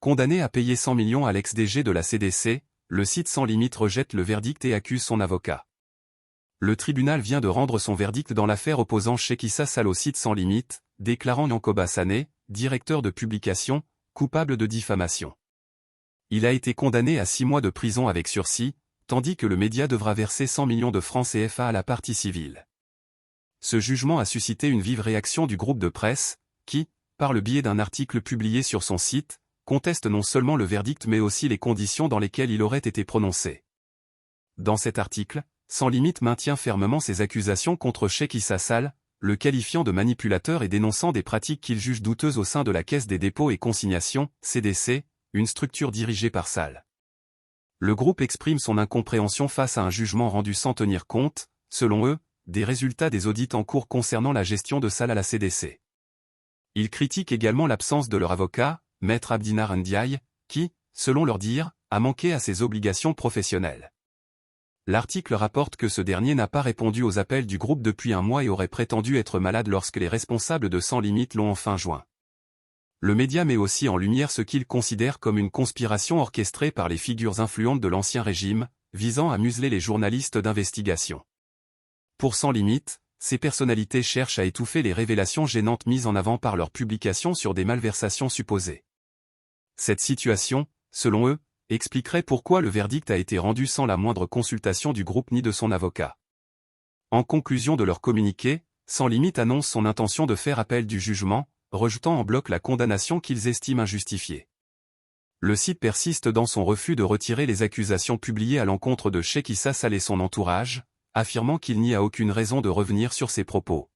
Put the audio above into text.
Condamné à payer 100 millions à l'ex-DG de la CDC, le site Sans Limites rejette le verdict et accuse son avocat. Le tribunal vient de rendre son verdict dans l'affaire opposant Sheikh Issa Sall au site Sans Limites, déclarant Yankoba Sané, directeur de publication, coupable de diffamation. Il a été condamné à 6 mois de prison avec sursis, tandis que le média devra verser 100 millions de francs CFA à la partie civile. Ce jugement a suscité une vive réaction du groupe de presse, qui, par le biais d'un article publié sur son site, conteste non seulement le verdict mais aussi les conditions dans lesquelles il aurait été prononcé. Dans cet article, Sans Limites maintient fermement ses accusations contre Sheikh Issa Sall, le qualifiant de manipulateur et dénonçant des pratiques qu'il juge douteuses au sein de la Caisse des dépôts et consignations, CDC, une structure dirigée par Sall. Le groupe exprime son incompréhension face à un jugement rendu sans tenir compte, selon eux, des résultats des audits en cours concernant la gestion de Sall à la CDC. Ils critiquent également l'absence de leur avocat, Maître Abdinar Ndiaye, qui, selon leur dire, a manqué à ses obligations professionnelles. L'article rapporte que ce dernier n'a pas répondu aux appels du groupe depuis un mois et aurait prétendu être malade lorsque les responsables de Sans Limites l'ont enfin joint. Le média met aussi en lumière ce qu'il considère comme une conspiration orchestrée par les figures influentes de l'Ancien Régime, visant à museler les journalistes d'investigation. Pour Sans Limites, ces personnalités cherchent à étouffer les révélations gênantes mises en avant par leurs publications sur des malversations supposées. Cette situation, selon eux, expliquerait pourquoi le verdict a été rendu sans la moindre consultation du groupe ni de son avocat. En conclusion de leur communiqué, Sans Limites annonce son intention de faire appel du jugement, rejetant en bloc la condamnation qu'ils estiment injustifiée. Le site persiste dans son refus de retirer les accusations publiées à l'encontre de Sheikh Issa Sall et son entourage, affirmant qu'il n'y a aucune raison de revenir sur ses propos.